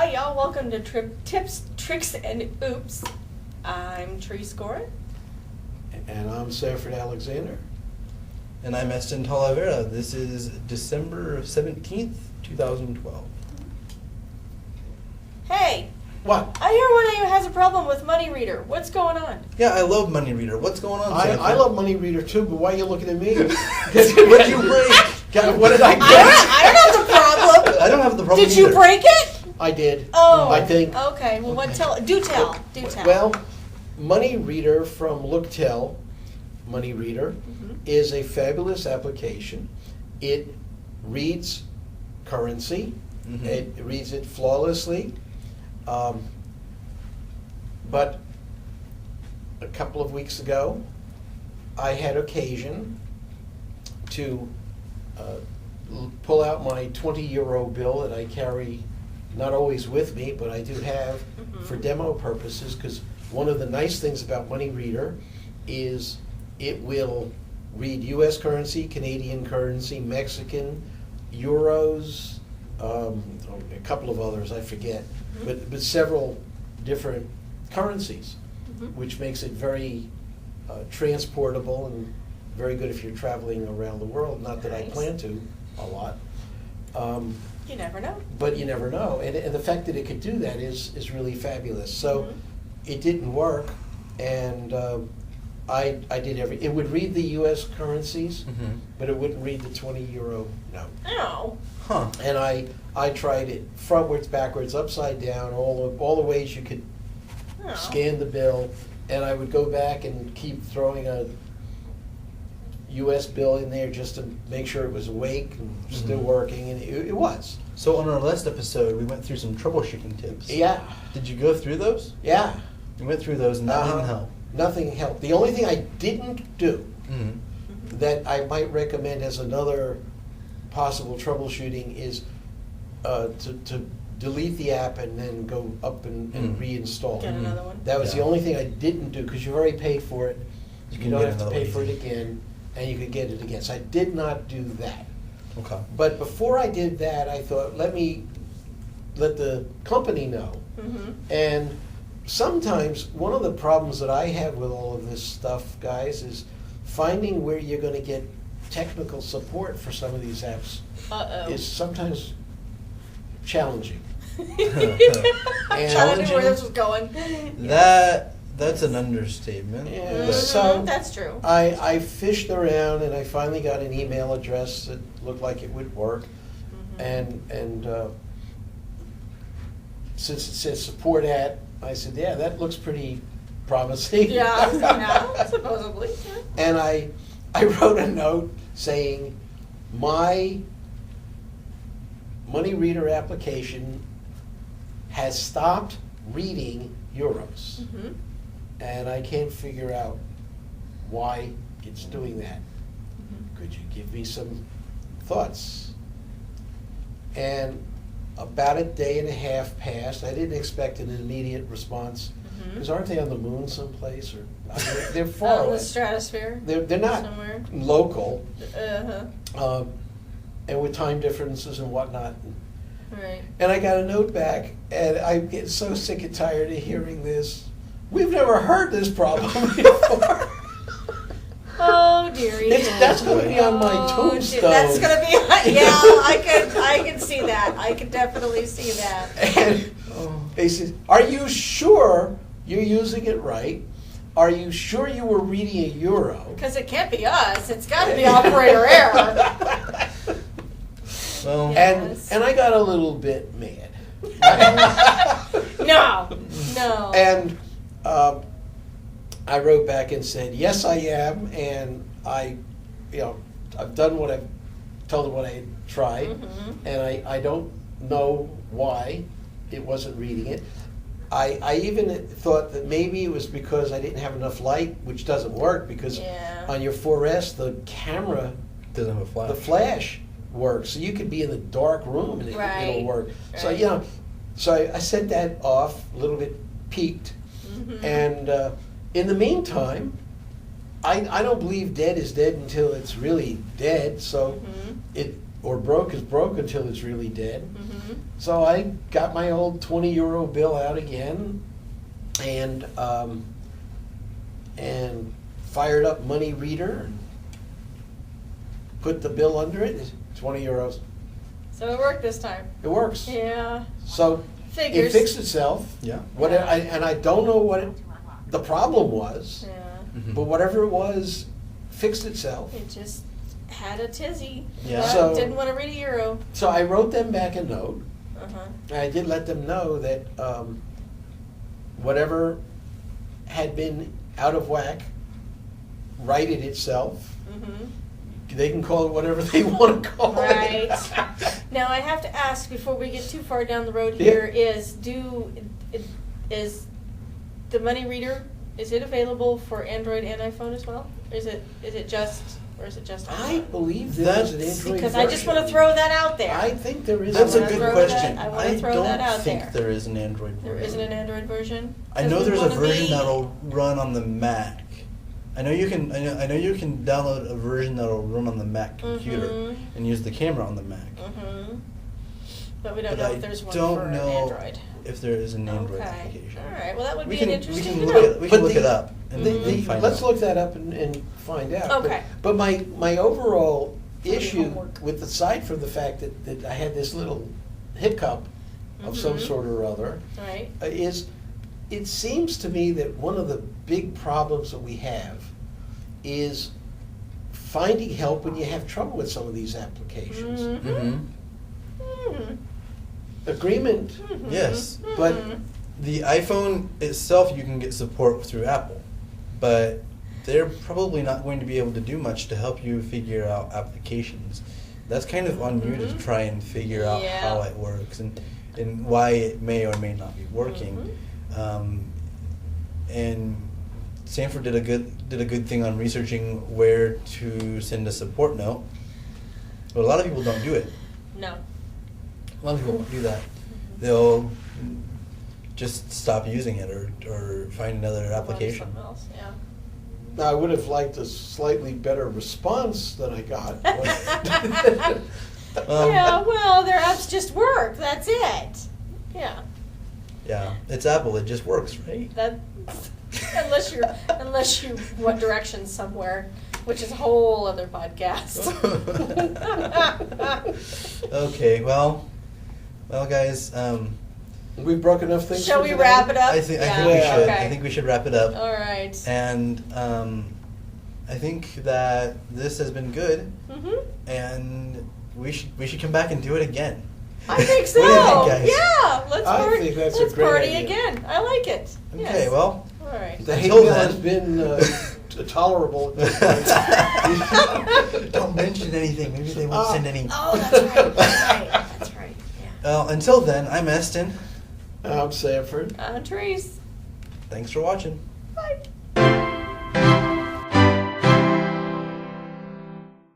Hi, y'all. Welcome to Tips, Tricks, and Oops. I'm Therese Gorin. And I'm Sanford Alexander. And I'm Eston Talavera. This is December 17th, 2012. Hey, What? I hear one of you has a problem with Money Reader. What's going on? Yeah, I love Money Reader. What's going on, Sanford? I love Money Reader too, but why are you looking at me? What did you break? What did I get? I don't have the problem. I don't have the problem Did you either. break it? I did. Oh, I think. Okay. Well, what? Tell. Do tell. Do tell. Well, Money Reader from LookTel, Money Reader, is a fabulous application. It reads currency. It reads it flawlessly. But a couple of weeks ago, I had occasion to pull out my 20 € bill that I carry, not always with me, but I do have for demo purposes, because one of the nice things about Money Reader is it will read US currency, Canadian currency, Mexican, euros, a couple of others, I forget, but several different currencies, which makes it very transportable and very good if you're traveling around the world. Not that I plan to a lot. You never know. But you never know. And the fact that it could do that is really fabulous. So it didn't work, and I did it would read the US currencies, but it wouldn't read the 20 € note. Oh. Huh. And I tried it frontwards, backwards, upside down, all the ways you could Oh. scan the bill, and I would go back and keep throwing a US bill in there just to make sure it was awake and still working, and it was. So on our last episode, we went through some troubleshooting tips. Yeah, Did you go through those? yeah. We went through those and that didn't help. Nothing helped. The only thing I didn't do that I might recommend as another possible troubleshooting is to delete the app and then go up and reinstall. Get another one. That was the Yeah. only thing I didn't do, because you've already paid for it. You You can don't get have to another pay one for it easy. again, and you could get it again. So I did not do that. Okay. But before I did that, I thought, let the company know. And sometimes one of the problems that I have with all of this stuff, guys, is finding where you're going to get technical support for some of these apps is sometimes challenging. I knew where this was going. That's an understatement. Yeah, but- so That's true. I fished around, and I finally got an email address that looked like it would work, and since it says support at, I said, yeah, that looks pretty promising. Yeah, supposedly. And I wrote a note saying, my Money Reader application has stopped reading euros. And I can't figure out why it's doing that. Could you give me some thoughts? And about a day and a half passed. I didn't expect an immediate response, because aren't they on the moon someplace? Or I mean, they're far In away. the stratosphere. They're not Somewhere. local, Uh-huh. and with time differences and whatnot. Right. And I got a note back, and I get so sick and tired of hearing this. We've never heard this problem before. Oh, dearie. That's going to be on my Oh, tombstone. That's gonna be, yeah, I can see that. I can definitely see that. And they said, are you sure you're using it right? Are you sure you were reading a euro? Because it can't be us. It's got to be operator error. Well, Yes. And I got a little bit mad. No. And I wrote back and said, yes, I am, and I've done what I've told them what I had tried, and I don't know why it wasn't reading it. I even thought that maybe it was because I didn't have enough light, which doesn't work, because on your 4S, the camera, doesn't have a flash. the flash works, so you could be in the dark room and it'll work. So, Right. So I sent that off, a little bit piqued, and in the meantime, I don't believe dead is dead until it's really dead, so or broke is broke until it's really dead. Mm-hmm. So I got my old 20 euro bill out again and fired up Money Reader and put the bill under it. It's 20 euros. So it worked this time. It works. Yeah. So Figures. it fixed itself. Yeah. I don't know what the problem was, Yeah. Mhm. but whatever it was, fixed itself. It just had a tizzy. Yeah. So- Didn't want to read a euro. So I wrote them back a note. Uh-huh. And I did let them know that whatever had been out of whack righted itself. Mm-hmm. They can call it whatever they want to call Right. it. Now I have to ask before we get too far down the road Yeah. here, is the Money Reader, is it available for Android and iPhone as well? Is it just I iPhone? believe there's an That's- Android Because I just want to version. throw that out there. I think there is. That's a wanna good throw question. that- I wanna throw that out don't think there. there is an Android version. There isn't an Android version? I 'Cause know we there's a wanna version be- that'll run on the Mac. I know you can. I know you can download a version that'll run on the Mac computer Mhm. and use the camera on the Mac. Mhm. But we don't But know I if there's one don't for know Android. if there is an Android Okay. application. All right. Well, that would We be can an interesting we to can know. look it, we But can look the- it up and, and find let's out. look that up and find out. Okay. But my overall For your issue, homework. with aside from the fact that I had this little hiccup of some Mhm. sort or other, Right. is it seems to me that one of the big problems that we have is finding help when you have trouble with some of these applications. Mhm. Mhm. Mhm. Agreement, Mhm. Yes, but Mhm. the iPhone itself you can get support through Apple, but they're probably not going to be able to do much to help you figure out applications. That's kind of on you to Mhm. try and figure out Yeah. how it works and why it may or may not be working. Mhm. And Sanford did a good thing on researching where to send a support note, but a lot of people don't do it. No. A lot of people don't do that. They'll just stop using it or find another application. Something else, yeah. now I would have liked a slightly better response than I got. Yeah, well, their apps just work. That's it. Yeah. Yeah, it's Apple. It just works, right? That unless you want directions somewhere, which is a whole other podcast. Okay, well, guys. We've broke enough things. Shall for we today? wrap it up? I think Yeah, we should. okay. I think we should wrap it up. All right. And I think that this has been good, Mhm. and we should come back and do it again. I think so. What do you think, guys? Yeah, let's I party. think that's a let's great party idea. again. I like it. Okay, Yes. well. All right. The hate Until mail then. has been tolerable. Don't mention anything. Maybe they won't send any. Oh, that's right. That's right. That's right. Yeah. Well, until then, I'm Eston. I'm Sanford. Trees. Thanks for watching. Bye.